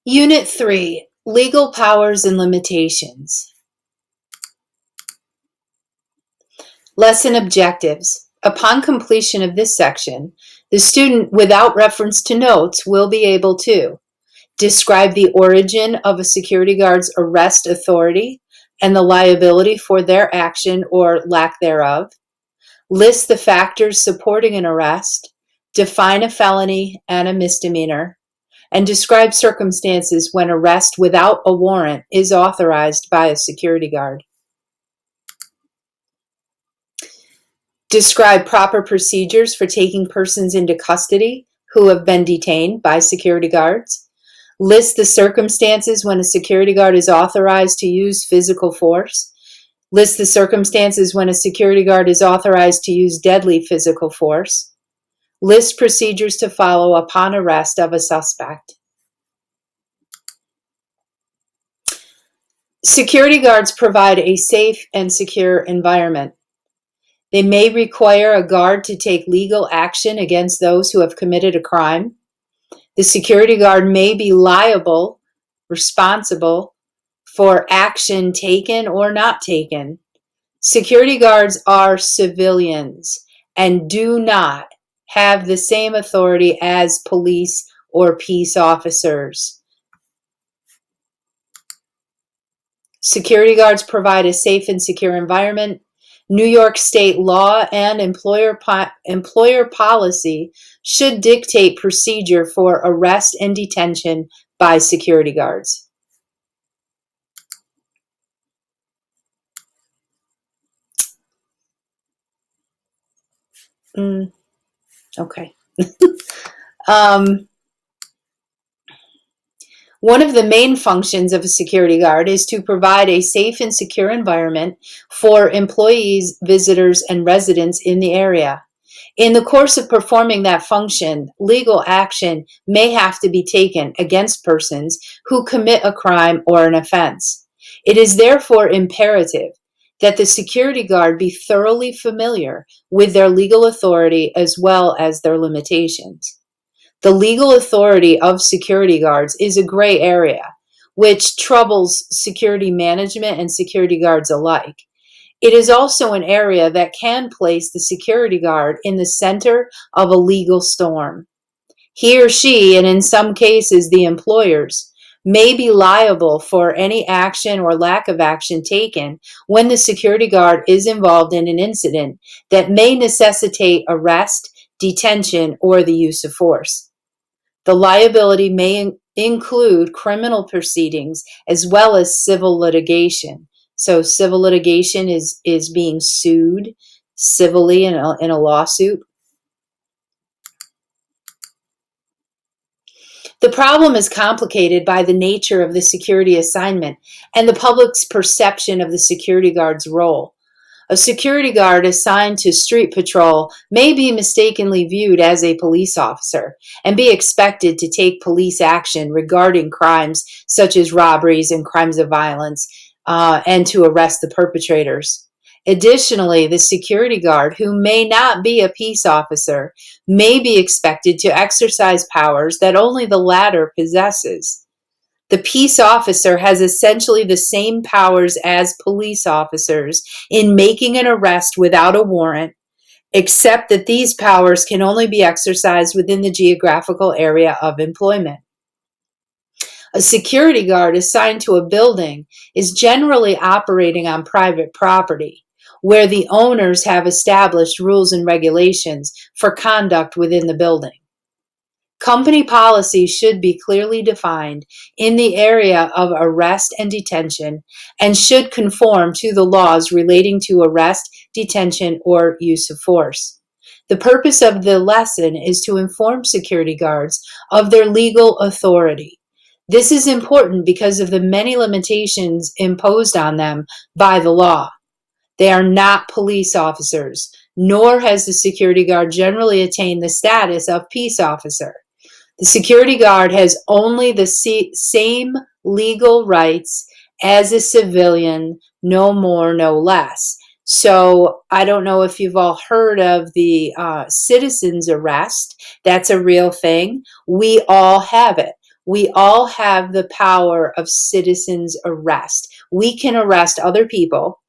Unit 3, Legal Powers and Limitations. Lesson Objectives. Upon completion of this section, the student, without reference to notes, will be able to describe the origin of a security guard's arrest authority and the liability for their action or lack thereof, list the factors supporting an arrest, define a felony and a misdemeanor, and describe circumstances when arrest without a warrant is authorized by a security guard. Describe proper procedures for taking persons into custody who have been detained by security guards. List the circumstances when a security guard is authorized to use physical force. List the circumstances when a security guard is authorized to use deadly physical force. List procedures to follow upon arrest of a suspect. Security guards provide a safe and secure environment. They may require a guard to take legal action against those who have committed a crime. The security guard may be responsible for action taken or not taken. Security guards are civilians and do not have the same authority as police or peace officers. Security guards provide a safe and secure environment. New York state law and employer policy should dictate procedure for arrest and detention by security guards. Okay. One of the main functions of a security guard is to provide a safe and secure environment for employees, visitors, and residents in the area. In the course of performing that function, legal action may have to be taken against persons who commit a crime or an offense. It is therefore imperative that the security guard be thoroughly familiar with their legal authority as well as their limitations. The legal authority of security guards is a gray area, which troubles security management and security guards alike. It is also an area that can place the security guard in the center of a legal storm. He or she, and in some cases the employers, may be liable for any action or lack of action taken when the security guard is involved in an incident that may necessitate arrest, detention, or the use of force. The liability may include criminal proceedings as well as civil litigation. So civil litigation is being sued civilly in a lawsuit. The problem is complicated by the nature of the security assignment and the public's perception of the security guard's role. A security guard assigned to street patrol may be mistakenly viewed as a police officer and be expected to take police action regarding crimes such as robberies and crimes of violence and to arrest the perpetrators. Additionally, the security guard, who may not be a peace officer, may be expected to exercise powers that only the latter possesses. The peace officer has essentially the same powers as police officers in making an arrest without a warrant, except that these powers can only be exercised within the geographical area of employment. A security guard assigned to a building is generally operating on private property, where the owners have established rules and regulations for conduct within the building. Company policy should be clearly defined in the area of arrest and detention and should conform to the laws relating to arrest, detention, or use of force. The purpose of the lesson is to inform security guards of their legal authority. This is important because of the many limitations imposed on them by the law. They are not police officers, nor has the security guard generally attained the status of peace officer. The security guard has only the same legal rights as a civilian, no more, no less. So I don't know if you've all heard of the citizen's arrest. That's a real thing. We all have it. we all have the power of citizens arrest. We can arrest other people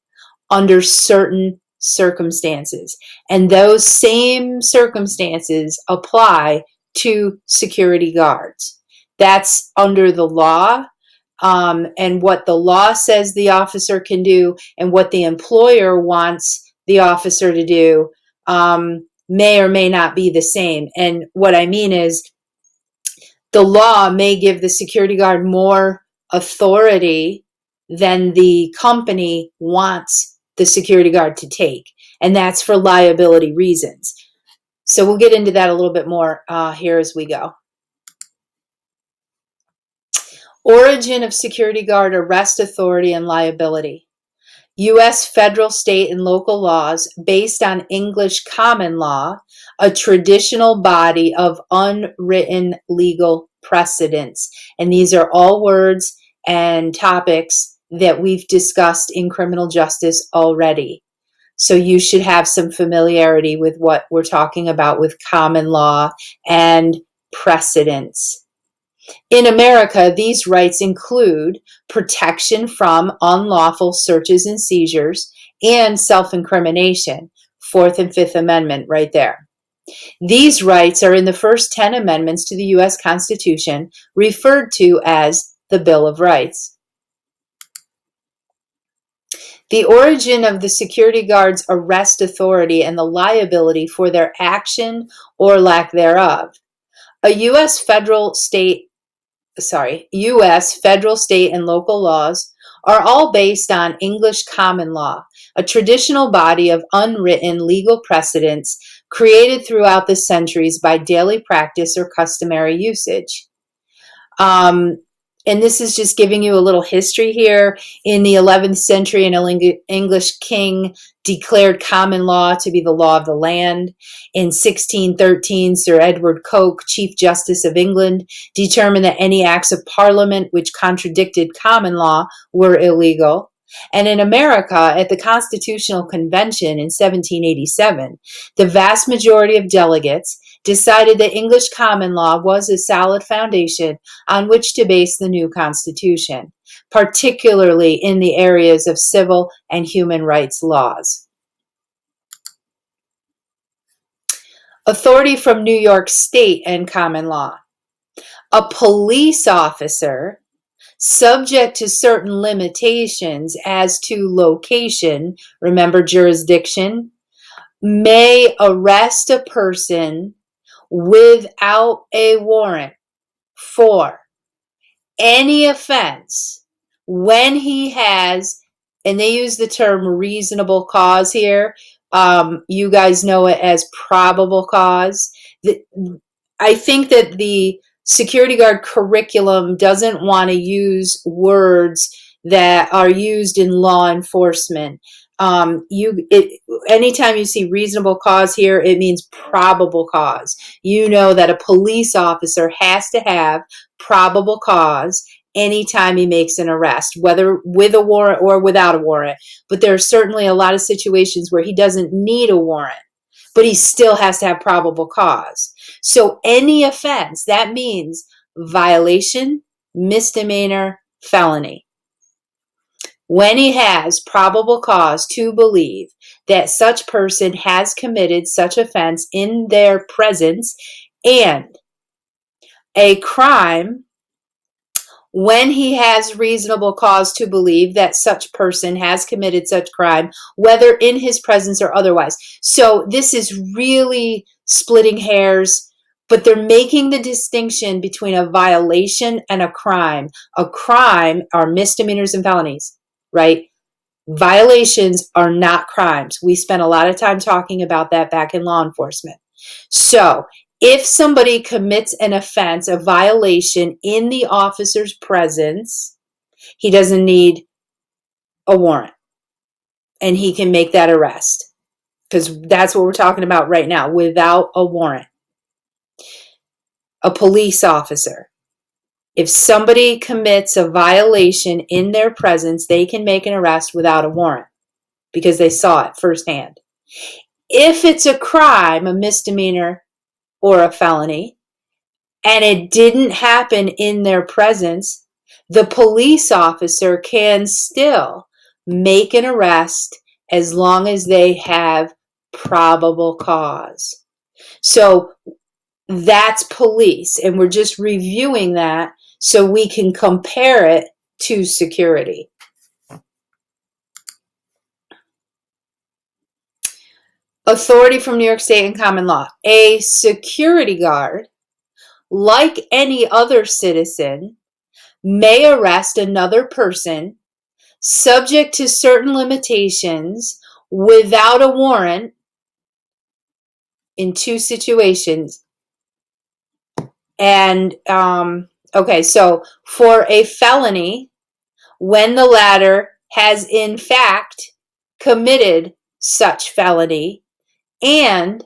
under certain circumstances, and those same circumstances apply to security guards. That's under the law, and what the law says the officer can do and what the employer wants the officer to do may or may not be the same. And what I mean is, the law may give the security guard more authority than the company wants the security guard to take, and that's for liability reasons. So we'll get into that a little bit more here as we go. Origin of security guard arrest authority and liability. U.S. federal, state, and local laws based on English common law, a traditional body of unwritten legal precedents. And these are all words and topics that we've discussed in criminal justice already. So you should have some familiarity with what we're talking about with common law and precedents. In America, these rights include protection from unlawful searches and seizures and self-incrimination, Fourth and Fifth Amendment right there. These rights are in the first 10 amendments to the U.S. Constitution, referred to as the Bill of Rights. The origin of the security guard's arrest authority and the liability for their action or lack thereof. U.S. federal, state, and local laws are all based on English common law, a traditional body of unwritten legal precedents created throughout the centuries by daily practice or customary usage. And this is just giving you a little history here. In the 11th century, an English king declared common law to be the law of the land. In 1613, Sir Edward Coke, Chief Justice of England, determined that any acts of Parliament which contradicted common law were illegal. And in America, at the Constitutional Convention in 1787, the vast majority of delegates decided that English common law was a solid foundation on which to base the new Constitution, particularly in the areas of civil and human rights laws. Authority from New York State and common law. A police officer, subject to certain limitations as to location, remember jurisdiction, may arrest a person without a warrant for any offense when he has, and they use the term reasonable cause here. You guys know it as probable cause. I think that the security guard curriculum doesn't want to use words that are used in law enforcement. Anytime you see reasonable cause here, it means probable cause. You know that a police officer has to have probable cause anytime he makes an arrest, whether with a warrant or without a warrant. But there are certainly a lot of situations where he doesn't need a warrant, but he still has to have probable cause. So any offense, that means violation, misdemeanor, felony. When he has probable cause to believe that such person has committed such offense in their presence, and a crime when he has reasonable cause to believe that such person has committed such crime, whether in his presence or otherwise. So this is really splitting hairs, but they're making the distinction between a violation and a crime. A crime are misdemeanors and felonies, right? Violations are not crimes. We spent a lot of time talking about that back in law enforcement. So if somebody commits an offense, a violation in the officer's presence, he doesn't need a warrant and he can make that arrest, because that's what we're talking about right now, without a warrant. A police officer, if somebody commits a violation in their presence, they can make an arrest without a warrant because they saw it firsthand. If it's a crime, a misdemeanor, or a felony, and it didn't happen in their presence, the police officer can still make an arrest as long as they have probable cause. So that's police, and we're just reviewing that so we can compare it to security. Authority from New York State and common law. A security guard, like any other citizen, may arrest another person subject to certain limitations without a warrant in two situations. And, okay, so for a felony, when the latter has in fact committed such felony, and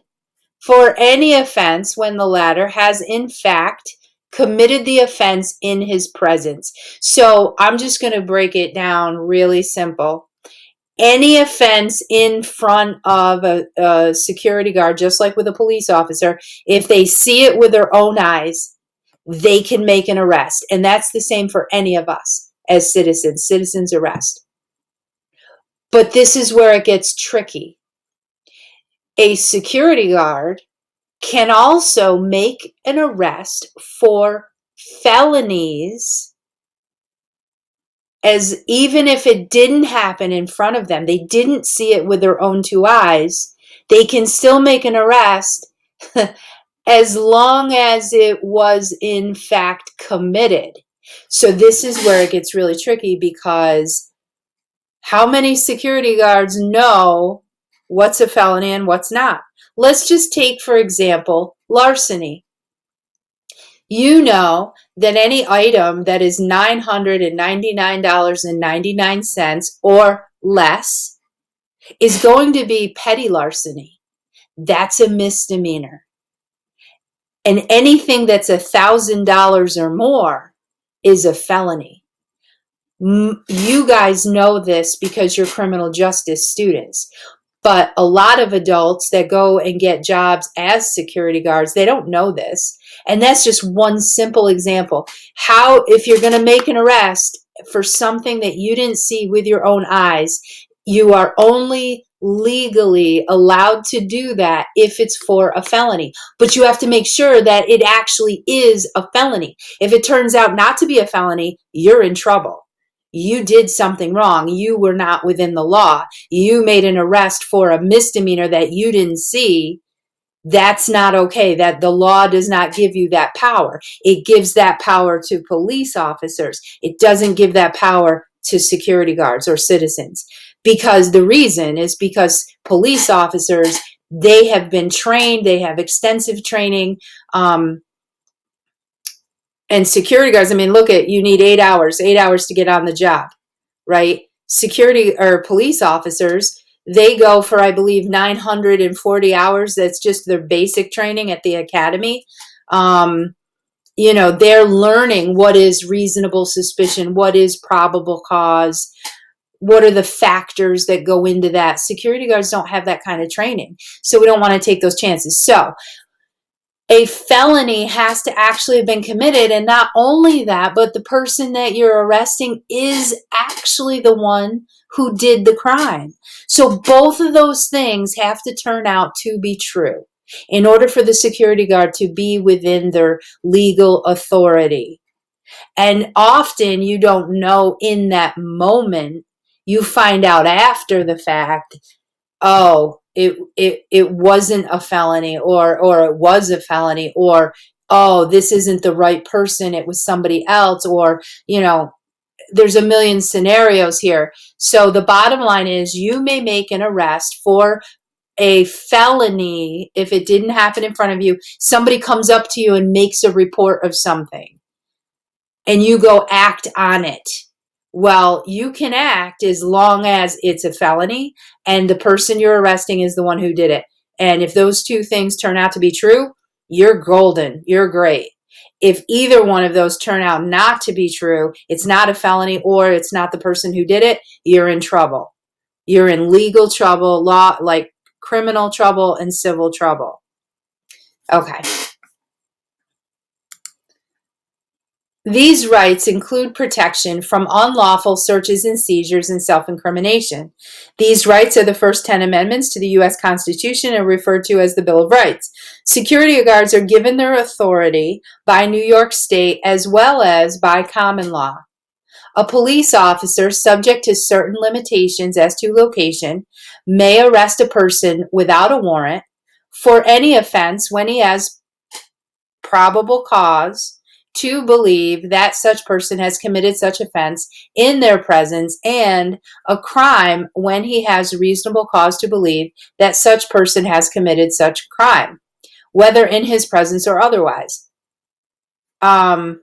for any offense when the latter has in fact committed the offense in his presence. So I'm just going to break it down really simple. Any offense in front of a security guard, just like with a police officer, if they see it with their own eyes, they can make an arrest. And that's the same for any of us as citizens. Citizens arrest. But this is where it gets tricky. A security guard can also make an arrest for felonies, as even if it didn't happen in front of them, they didn't see it with their own two eyes, they can still make an arrest as long as it was in fact committed. So this is where it gets really tricky, because how many security guards know what's a felony and what's not? Let's just take, for example, larceny. You know that any item that is $999.99 or less is going to be petty larceny. That's a misdemeanor. And anything that's $1,000 or more is a felony. You guys know this because you're criminal justice students. But a lot of adults that go and get jobs as security guards, they don't know this. And that's just one simple example. How, if you're going to make an arrest for something that you didn't see with your own eyes, you are only legally allowed to do that if it's for a felony. But you have to make sure that it actually is a felony. If it turns out not to be a felony, you're in trouble. You did something wrong. You were not within the law. You made an arrest for a misdemeanor that you didn't see. That's not okay. That the law does not give you that power. It gives that power to police officers. It doesn't give that power to security guards or citizens. Because the reason is because police officers, they have been trained, they have extensive training, and security guards, I mean, look at, you need 8 hours to get on the job, right? Security or police officers, they go for, I believe, 940 hours. That's just their basic training at the academy. You know, they're learning what is reasonable suspicion, what is probable cause, what are the factors that go into that. Security guards don't have that kind of training, so we don't want to take those chances. So a felony has to actually have been committed, and not only that, but the person that you're arresting is actually the one who did the crime. So both of those things have to turn out to be true in order for the security guard to be within their legal authority. And often you don't know in that moment. You find out after the fact, oh, it wasn't a felony, or it was a felony, or, oh, this isn't the right person, it was somebody else, or, you know, there's a million scenarios here. So the bottom line is, you may make an arrest for a felony if it didn't happen in front of you. Somebody comes up to you and makes a report of something, and you go act on it. Well, you can act as long as it's a felony and the person you're arresting is the one who did it. And if those two things turn out to be true, you're golden. You're great. If either one of those turn out not to be true, it's not a felony or it's not the person who did it, you're in trouble. You're in legal trouble, law, like criminal trouble and civil trouble. Okay. These rights include protection from unlawful searches and seizures and self-incrimination. These rights are the first 10 amendments to the U.S. Constitution and referred to as the Bill of Rights. Security guards are given their authority by New York State as well as by common law. A police officer, subject to certain limitations as to location, may arrest a person without a warrant for any offense when he has probable cause to believe that such person has committed such offense in their presence, and a crime when he has reasonable cause to believe that such person has committed such crime, whether in his presence or otherwise. A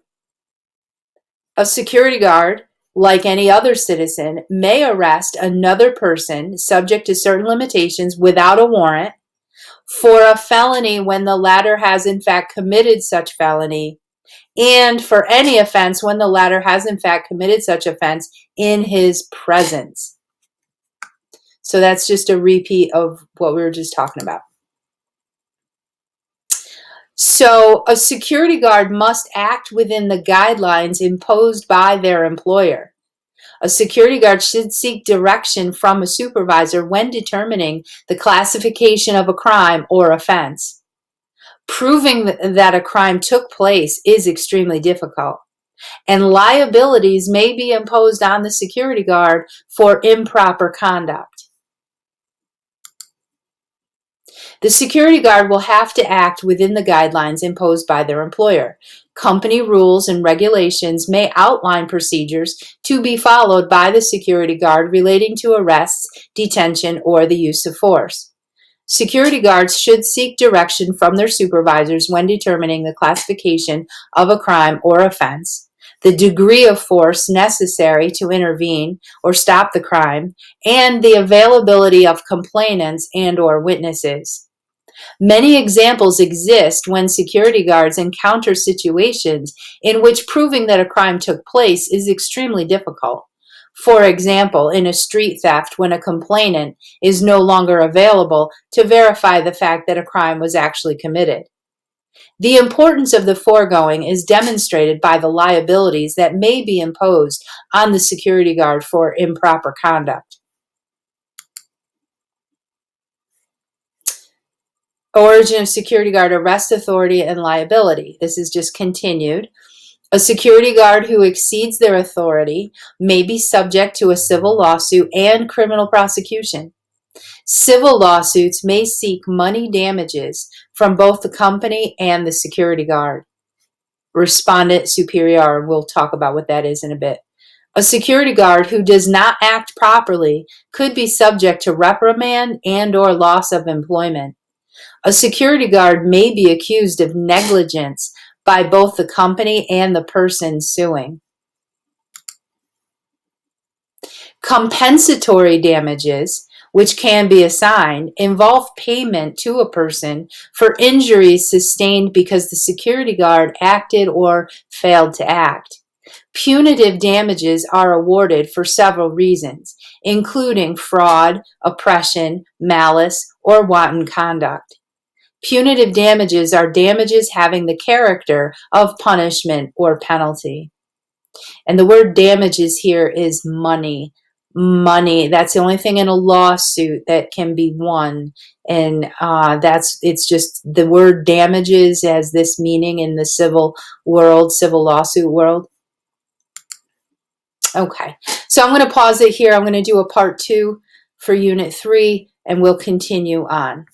security guard, like any other citizen, may arrest another person subject to certain limitations without a warrant for a felony when the latter has in fact committed such felony, and for any offense when the latter has in fact committed such offense in his presence. So that's just a repeat of what we were just talking about. So a security guard must act within the guidelines imposed by their employer. A security guard should seek direction from a supervisor when determining the classification of a crime or offense. Proving that a crime took place is extremely difficult, and liabilities may be imposed on the security guard for improper conduct. The security guard will have to act within the guidelines imposed by their employer. Company rules and regulations may outline procedures to be followed by the security guard relating to arrests, detention, or the use of force. Security guards should seek direction from their supervisors when determining the classification of a crime or offense, the degree of force necessary to intervene or stop the crime, and the availability of complainants and/or witnesses. Many examples exist when security guards encounter situations in which proving that a crime took place is extremely difficult. For example, in a street theft when a complainant is no longer available to verify the fact that a crime was actually committed. The importance of the foregoing is demonstrated by the liabilities that may be imposed on the security guard for improper conduct. Origin of security guard arrest authority and liability. This is just continued. A security guard who exceeds their authority may be subject to a civil lawsuit and criminal prosecution. Civil lawsuits may seek money damages from both the company and the security guard. Respondent superior, we'll talk about what that is in a bit. A security guard who does not act properly could be subject to reprimand and/or loss of employment. A security guard may be accused of negligence by both the company and the person suing. Compensatory damages, which can be assigned, involve payment to a person for injuries sustained because the security guard acted or failed to act. Punitive damages are awarded for several reasons, including fraud, oppression, malice, or wanton conduct. Punitive damages are damages having the character of punishment or penalty. And the word damages here is money. Money. That's the only thing in a lawsuit that can be won. And it's just the word damages has this meaning in the civil world, civil lawsuit world. Okay, so I'm going to pause it here. I'm going to do a part 2 for Unit 3, and we'll continue on.